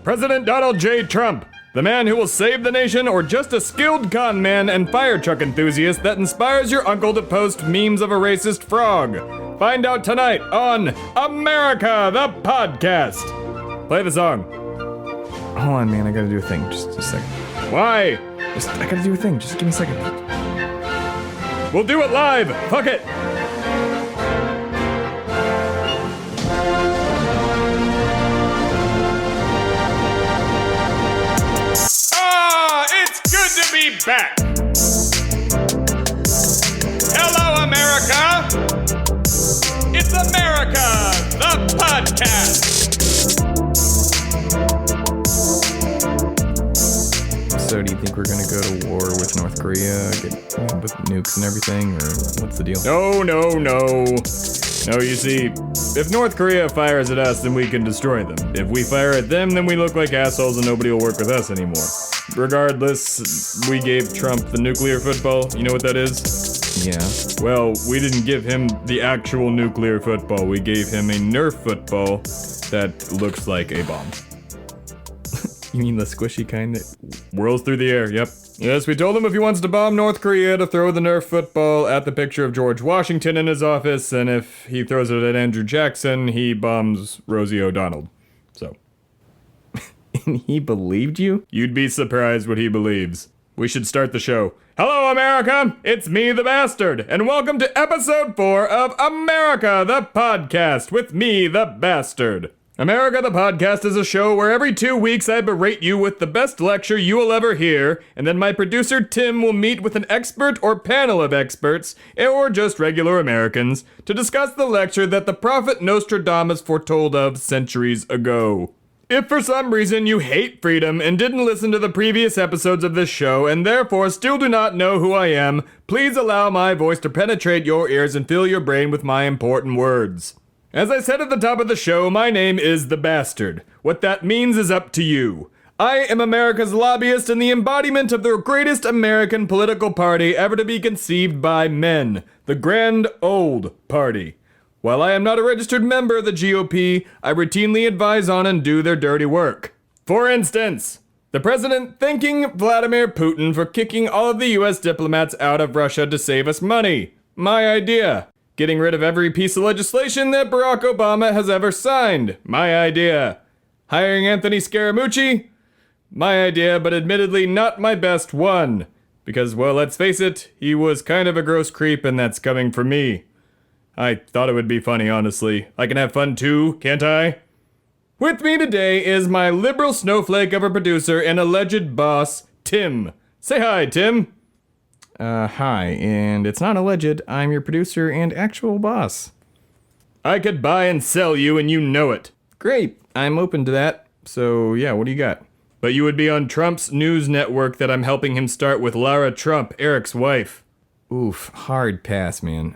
President Donald J. Trump, the man who will save the nation, or just a skilled con man and fire truck enthusiast that inspires your uncle to post memes of a racist frog. Find out tonight on America, the podcast. Play the song. Hold on, man, I gotta do a thing. Just a second. Why? I gotta do a thing. Just give me a second. We'll do it live. Fuck it. It's good to be back. Hello, America. It's America, the podcast. So do you think we're gonna go to war with North Korea, with nukes and everything, or what's the deal? No, you see, if North Korea fires at us, then we can destroy them. If we fire at them, then we look like assholes and nobody will work with us anymore. Regardless, we gave Trump the nuclear football. You know what that is? Yeah. Well, we didn't give him the actual nuclear football. We gave him a Nerf football that looks like a bomb. You mean the squishy kind that whirls through the air? Yep. Yes, we told him if he wants to bomb North Korea to throw the Nerf football at the picture of George Washington in his office, and if he throws it at Andrew Jackson, he bombs Rosie O'Donnell. So. And he believed you? You'd be surprised what he believes. We should start the show. Hello, America! It's me, the Bastard, and welcome to episode 4 of America, the podcast, with me, the Bastard. America, the podcast is a show where every 2 weeks I berate you with the best lecture you will ever hear, and then my producer Tim will meet with an expert or panel of experts, or just regular Americans, to discuss the lecture that the prophet Nostradamus foretold of centuries ago. If for some reason you hate freedom and didn't listen to the previous episodes of this show and therefore still do not know who I am, please allow my voice to penetrate your ears and fill your brain with my important words. As I said at the top of the show, my name is the Bastard. What that means is up to you. I am America's lobbyist and the embodiment of the greatest American political party ever to be conceived by men, the Grand Old Party. While I am not a registered member of the GOP, I routinely advise on and do their dirty work. For instance, the president thanking Vladimir Putin for kicking all of the US diplomats out of Russia to save us money. My idea. Getting rid of every piece of legislation that Barack Obama has ever signed. My idea. Hiring Anthony Scaramucci? My idea, but admittedly not my best one. Because, well, let's face it, he was kind of a gross creep and that's coming from me. I thought it would be funny, honestly. I can have fun too, can't I? With me today is my liberal snowflake of a producer and alleged boss, Tim. Say hi, Tim. Hi, and it's not alleged, I'm your producer and actual boss. I could buy and sell you and you know it. Great, I'm open to that. So yeah, what do you got? But you would be on Trump's news network that I'm helping him start with Lara Trump, Eric's wife. Oof, hard pass, man.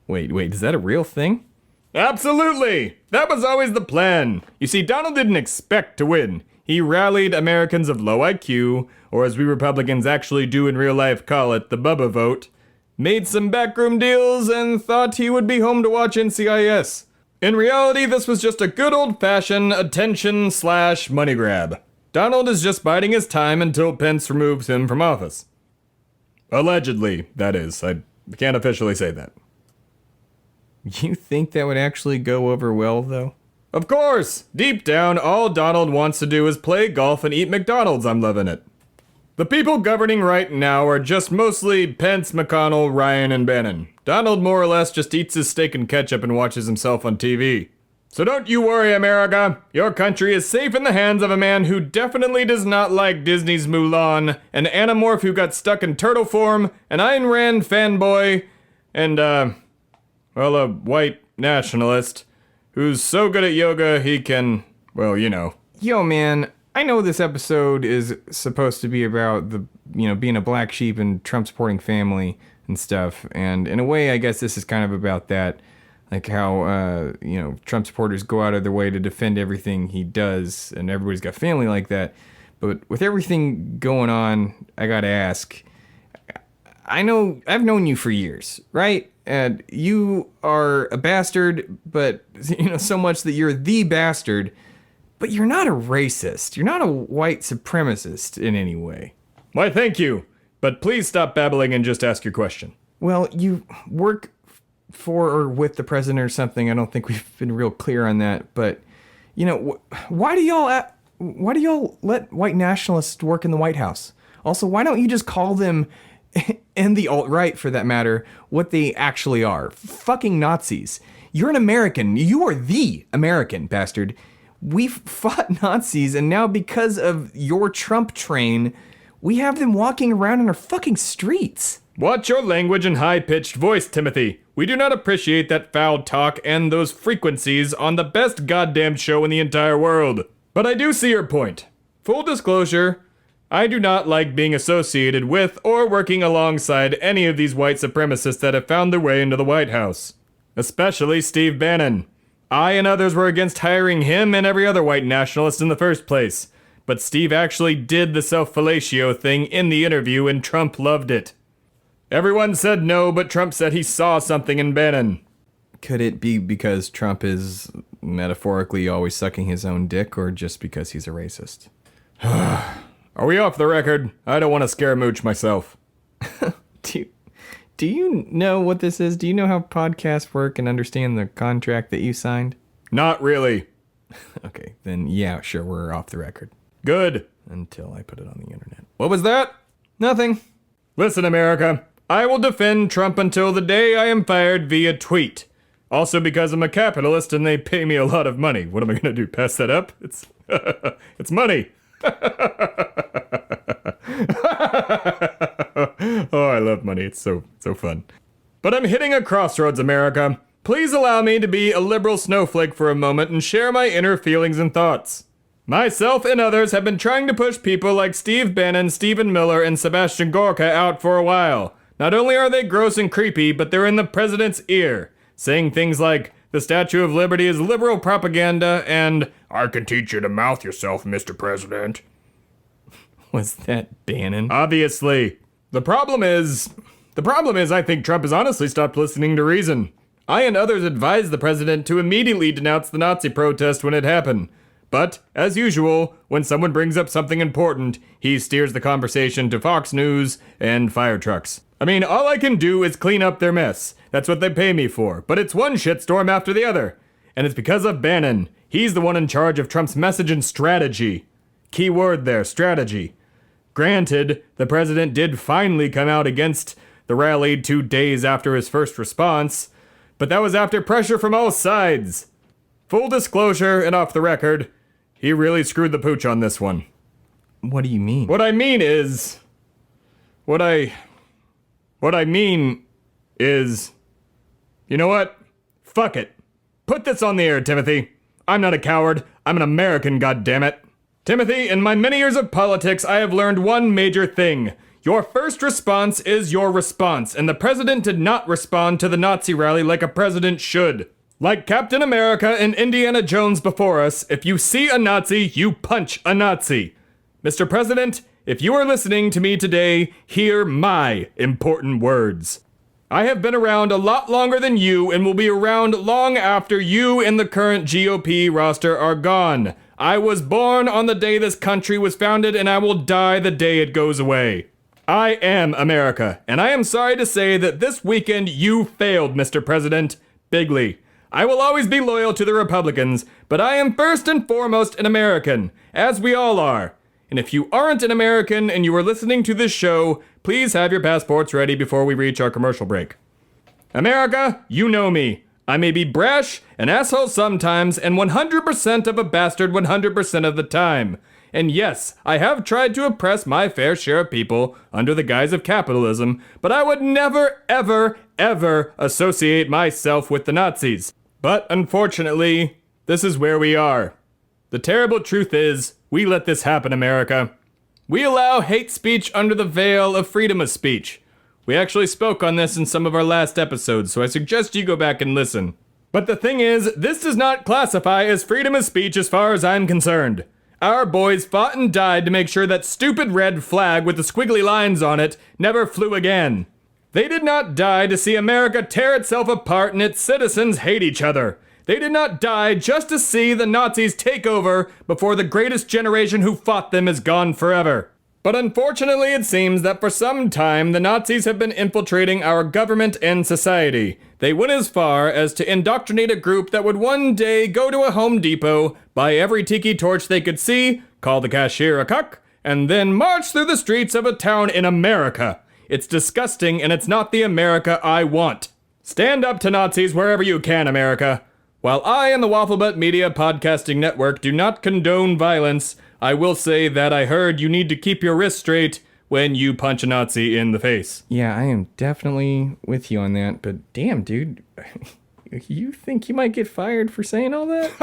Wait, is that a real thing? Absolutely! That was always the plan. You see, Donald didn't expect to win. He rallied Americans of low IQ, or as we Republicans actually do in real life call it, the Bubba vote, made some backroom deals, and thought he would be home to watch NCIS. In reality, this was just a good old-fashioned attention/money grab. Donald is just biding his time until Pence removes him from office. Allegedly, that is. I can't officially say that. You think that would actually go over well, though? Of course! Deep down, all Donald wants to do is play golf and eat McDonald's. I'm loving it. The people governing right now are just mostly Pence, McConnell, Ryan, and Bannon. Donald more or less just eats his steak and ketchup and watches himself on TV. So don't you worry, America. Your country is safe in the hands of a man who definitely does not like Disney's Mulan, an anamorph who got stuck in turtle form, an Ayn Rand fanboy, and, a white nationalist who's so good at yoga he can, well, you know. Yo, man, I know this episode is supposed to be about being a black sheep and Trump supporting family and stuff, and in a way, I guess this is kind of about that. Like how, Trump supporters go out of their way to defend everything he does, and everybody's got family like that. But with everything going on, I gotta ask, I know, I've known you for years, right? And you are a bastard, but, so much that you're the bastard. But you're not a racist. You're not a white supremacist in any way. Why, thank you. But please stop babbling and just ask your question. Well, you work for or with the president or something. I don't think we've been real clear on that. But, you know, why do y'all let white nationalists work in the White House? Also, why don't you just call them, and the alt-right for that matter, what they actually are? Fucking Nazis. You're an American. You are the American, bastard. We've fought Nazis, and now because of your Trump train, we have them walking around in our fucking streets. Watch your language and high-pitched voice, Timothy. We do not appreciate that foul talk and those frequencies on the best goddamn show in the entire world. But I do see your point. Full disclosure, I do not like being associated with or working alongside any of these white supremacists that have found their way into the White House. Especially Steve Bannon. I and others were against hiring him and every other white nationalist in the first place. But Steve actually did the self-fellatio thing in the interview and Trump loved it. Everyone said no, but Trump said he saw something in Bannon. Could it be because Trump is metaphorically always sucking his own dick, or just because he's a racist? Are we off the record? I don't want to scare Mooch myself. Do you know what this is? Do you know how podcasts work and understand the contract that you signed? Not really. Okay, then yeah, sure, we're off the record. Good. Until I put it on the internet. What was that? Nothing. Listen, America. I will defend Trump until the day I am fired via tweet. Also because I'm a capitalist and they pay me a lot of money. What am I gonna do, pass that up? It's money. Oh, I love money. It's so fun. But I'm hitting a crossroads, America. Please allow me to be a liberal snowflake for a moment and share my inner feelings and thoughts. Myself and others have been trying to push people like Steve Bannon, Stephen Miller, and Sebastian Gorka out for a while. Not only are they gross and creepy, but they're in the president's ear, saying things like, the Statue of Liberty is liberal propaganda, and I can teach you to mouth yourself, Mr. President. Was that Bannon? Obviously. The problem is I think Trump has honestly stopped listening to reason. I and others advised the president to immediately denounce the Nazi protest when it happened. But, as usual, when someone brings up something important, he steers the conversation to Fox News and fire trucks. I mean, all I can do is clean up their mess. That's what they pay me for. But it's one shitstorm after the other. And it's because of Bannon. He's the one in charge of Trump's message and strategy. Key word there, strategy. Granted, the president did finally come out against the rally 2 days after his first response, but that was after pressure from all sides. Full disclosure and off the record, he really screwed the pooch on this one. What do you mean? What I mean is, you know what? Fuck it. Put this on the air, Timothy. I'm not a coward. I'm an American, goddammit. Timothy, in my many years of politics, I have learned one major thing. Your first response is your response, and the president did not respond to the Nazi rally like a president should. Like Captain America and Indiana Jones before us, if you see a Nazi, you punch a Nazi. Mr. President, if you are listening to me today, hear my important words. I have been around a lot longer than you and will be around long after you and the current GOP roster are gone. I was born on the day this country was founded and I will die the day it goes away. I am America, and I am sorry to say that this weekend you failed, Mr. President, bigly. I will always be loyal to the Republicans, but I am first and foremost an American, as we all are. And if you aren't an American and you are listening to this show, please have your passports ready before we reach our commercial break. America, you know me. I may be brash, an asshole sometimes, and 100% of a bastard 100% of the time. And yes, I have tried to oppress my fair share of people under the guise of capitalism, but I would never, ever, ever associate myself with the Nazis. But unfortunately, this is where we are. The terrible truth is, we let this happen, America. We allow hate speech under the veil of freedom of speech. We actually spoke on this in some of our last episodes, so I suggest you go back and listen. But the thing is, this does not classify as freedom of speech as far as I'm concerned. Our boys fought and died to make sure that stupid red flag with the squiggly lines on it never flew again. They did not die to see America tear itself apart and its citizens hate each other. They did not die just to see the Nazis take over before the greatest generation who fought them is gone forever. But unfortunately, it seems that for some time, the Nazis have been infiltrating our government and society. They went as far as to indoctrinate a group that would one day go to a Home Depot, buy every tiki torch they could see, call the cashier a cuck, and then march through the streets of a town in America. It's disgusting, and it's not the America I want. Stand up to Nazis wherever you can, America. While I and the Wafflebutt Media Podcasting Network do not condone violence, I will say that I heard you need to keep your wrist straight when you punch a Nazi in the face. Yeah, I am definitely with you on that, but damn, dude, you think you might get fired for saying all that?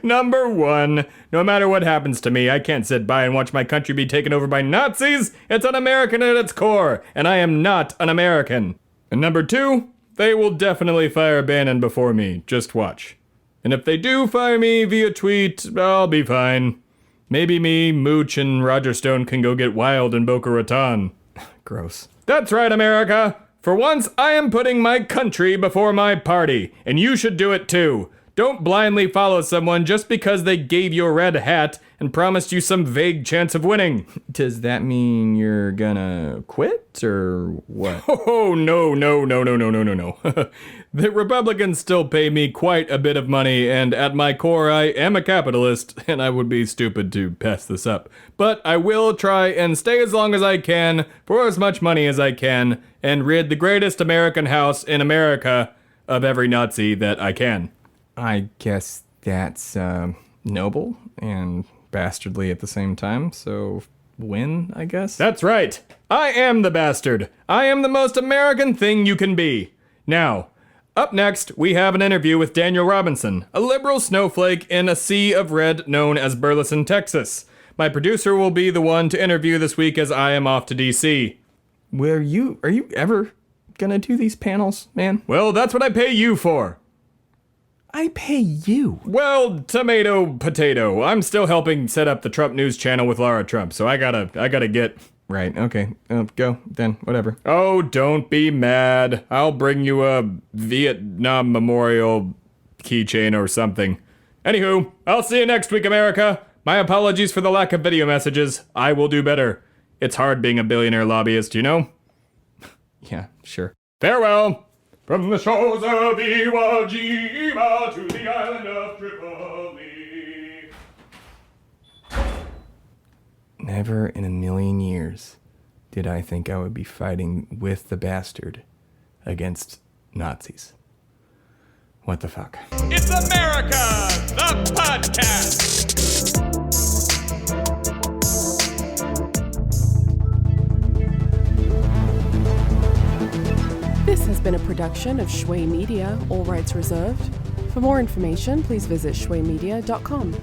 Number one, no matter what happens to me, I can't sit by and watch my country be taken over by Nazis. It's un-American at its core, and I am not an American. And number two, they will definitely fire Bannon before me. Just watch. And if they do fire me via tweet, I'll be fine. Maybe me, Mooch, and Roger Stone can go get wild in Boca Raton. Gross. That's right, America. For once, I am putting my country before my party, and you should do it too. Don't blindly follow someone just because they gave you a red hat and promised you some vague chance of winning. Does that mean you're gonna quit, or what? Oh, no. The Republicans still pay me quite a bit of money, and at my core, I am a capitalist, and I would be stupid to pass this up. But I will try and stay as long as I can, for as much money as I can, and rid the greatest American house in America of every Nazi that I can. I guess that's noble and bastardly at the same time, so win, I guess? That's right. I am the bastard. I am the most American thing you can be. Now, up next, we have an interview with Daniel Robinson, a liberal snowflake in a sea of red known as Burleson, Texas. My producer will be the one to interview this week as I am off to D.C. Are you ever gonna do these panels, man? Well, that's what I pay you for. I pay you. Well, tomato, potato. I'm still helping set up the Trump News channel with Lara Trump, so I gotta get... Right, okay. Go, then, whatever. Oh, don't be mad. I'll bring you a Vietnam Memorial keychain or something. Anywho, I'll see you next week, America. My apologies for the lack of video messages. I will do better. It's hard being a billionaire lobbyist, you know? Yeah, sure. Farewell. From the shores of Iwo Jima to the island of Tripoli. Never in a million years did I think I would be fighting with the bastard against Nazis. What the fuck? It's America, the podcast. This has been a production of Shui Media, all rights reserved. For more information, please visit shuimedia.com.